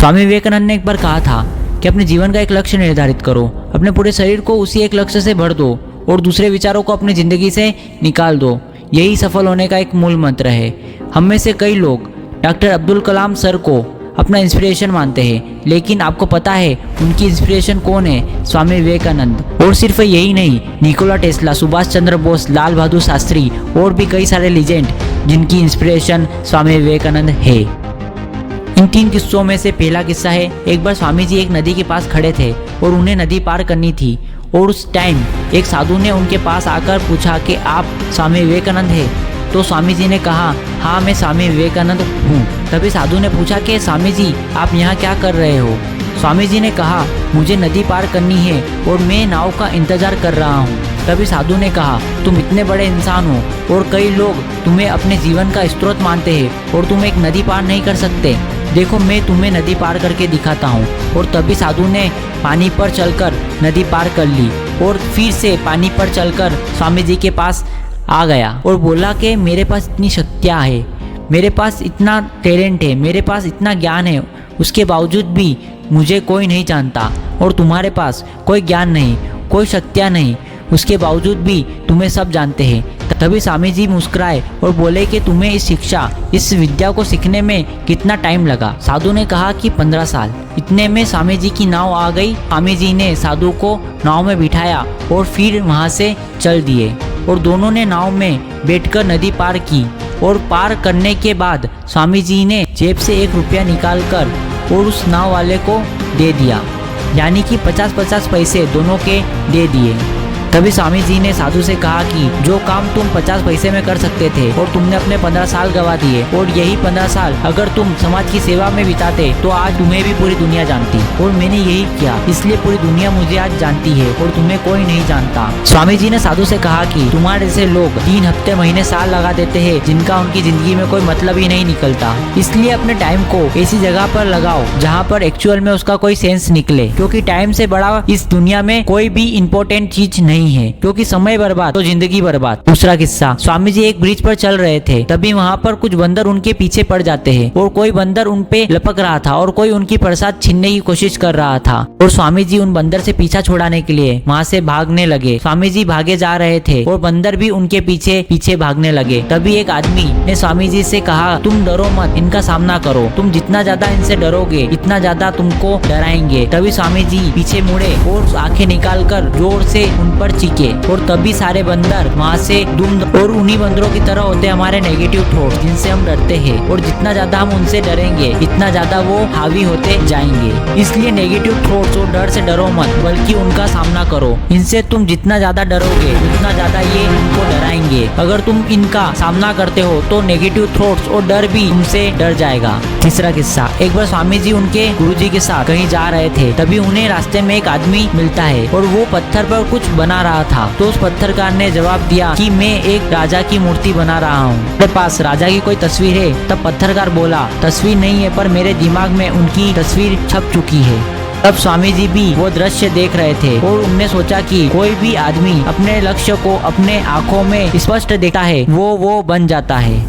स्वामी विवेकानंद ने एक बार कहा था कि अपने जीवन का एक लक्ष्य निर्धारित करो, अपने पूरे शरीर को उसी एक लक्ष्य से भर दो और दूसरे विचारों को अपनी ज़िंदगी से निकाल दो। यही सफल होने का एक मूल मंत्र है। हम में से कई लोग डॉक्टर अब्दुल कलाम सर को अपना इंस्पिरेशन मानते हैं, लेकिन आपको पता है उनकी इंस्पिरेशन कौन है? स्वामी विवेकानंद। और सिर्फ यही नहीं, निकोला टेस्ला, सुभाष चंद्र बोस, लाल बहादुर शास्त्री और भी कई सारे लीजेंड जिनकी इंस्पिरेशन स्वामी विवेकानंद है। इन 3 किस्सों में से पहला किस्सा है, एक बार स्वामी जी एक नदी के पास खड़े थे और उन्हें नदी पार करनी थी और उस टाइम एक साधु ने उनके पास आकर पूछा कि आप स्वामी विवेकानंद हैं? तो स्वामी जी ने कहा, हाँ मैं स्वामी विवेकानंद हूँ। तभी साधु ने पूछा कि स्वामी जी आप यहाँ क्या कर रहे हो? स्वामी जी ने कहा, मुझे नदी पार करनी है और मैं नाव का इंतजार कर रहा हूँ। तभी साधु ने कहा, तुम इतने बड़े इंसान हो और कई लोग तुम्हें अपने जीवन का स्रोत मानते हैं और तुम एक नदी पार नहीं कर सकते। देखो मैं तुम्हें नदी पार करके दिखाता हूँ। और तभी साधु ने पानी पर चलकर नदी पार कर ली और फिर से पानी पर चलकर स्वामी जी के पास आ गया और बोला कि मेरे पास इतनी शक्तियाँ है, मेरे पास इतना टैलेंट है, मेरे पास इतना ज्ञान है, उसके बावजूद भी मुझे कोई नहीं जानता और तुम्हारे पास कोई ज्ञान नहीं, कोई शक्तियाँ नहीं, उसके बावजूद भी तुम्हें सब जानते हैं। तभी स्वामी जी मुस्कुराए और बोले कि तुम्हें इस शिक्षा, इस विद्या को सीखने में कितना टाइम लगा? साधु ने कहा कि 15 साल। इतने में स्वामी जी की नाव आ गई। स्वामी जी ने साधु को नाव में बिठाया और फिर वहां से चल दिए और दोनों ने नाव में बैठकर नदी पार की। और पार करने के बाद स्वामी जी ने जेब से 1 रुपया निकाल कर और उस नाव वाले को दे दिया, यानी कि 50-50 पैसे दोनों के दे दिए। तभी स्वामी जी ने साधु से कहा कि जो काम तुम 50 पैसे में कर सकते थे और तुमने अपने 15 साल गवा दिए, और यही 15 साल अगर तुम समाज की सेवा में बिताते तो आज तुम्हें भी पूरी दुनिया जानती, और मैंने यही किया, इसलिए पूरी दुनिया मुझे आज जानती है और तुम्हें कोई नहीं जानता। स्वामी जी ने साधु से कहा कि तुम्हारे जैसे लोग 3 हफ्ते, महीने, साल लगा देते हैं जिनका उनकी जिंदगी में कोई मतलब ही नहीं निकलता, इसलिए अपने टाइम को ऐसी जगह पर लगाओ जहाँ पर एक्चुअल में उसका कोई सेंस निकले, क्योंकि टाइम से बड़ा इस दुनिया में कोई भी इम्पोर्टेंट चीज नहीं है, क्योंकि समय बर्बाद तो जिंदगी बर्बाद। दूसरा किस्सा, स्वामी जी एक ब्रिज पर चल रहे थे, तभी वहाँ पर कुछ बंदर उनके पीछे पड़ जाते हैं और कोई बंदर उन पे लपक रहा था और कोई उनकी प्रसाद छीनने की कोशिश कर रहा था और स्वामी जी उन बंदर से पीछा छुड़ाने के लिए वहाँ से भागने लगे। स्वामी जी भागे जा रहे थे और बंदर भी उनके पीछे पीछे भागने लगे। तभी एक आदमी ने स्वामी जी से कहा, तुम डरो मत, इनका सामना करो, तुम जितना ज्यादा इनसे डरोगे इतना ज्यादा तुमको डराएंगे। तभी स्वामी जी पीछे मुड़े और आंखें निकाल कर जोर से उन पर चीखे और तभी सारे बंदर वहाँ से दुम, और उन्हीं बंदरों की तरह होते हमारे नेगेटिव थॉट्स जिनसे हम डरते हैं, और जितना ज्यादा हम उनसे डरेंगे इतना ज्यादा वो हावी होते जाएंगे। इसलिए नेगेटिव थॉट्स और डर से डरो मत, बल्कि उनका सामना करो। इनसे तुम जितना ज्यादा डरोगे उतना ज्यादा ये तुमको डराएंगे। अगर तुम इनका सामना करते हो तो नेगेटिव थॉट्स और डर भी तुमसे डर जाएगा। तीसरा किस्सा, एक बार स्वामी जी उनके गुरुजी के साथ कहीं जा रहे थे, तभी उन्हें रास्ते में एक आदमी मिलता है और वो पत्थर पर कुछ बना रहा था। तो उस पत्थरकार ने जवाब दिया कि मैं एक राजा की मूर्ति बना रहा हूँ, मेरे पास राजा की कोई तस्वीर है? तब पत्थरकार बोला, तस्वीर नहीं है, पर मेरे दिमाग में उनकी तस्वीर छप चुकी है। तब स्वामी जी भी वो दृश्य देख रहे थे और उनने सोचा कि कोई भी आदमी अपने लक्ष्य को अपने आंखों में स्पष्ट देखता है वो बन जाता है।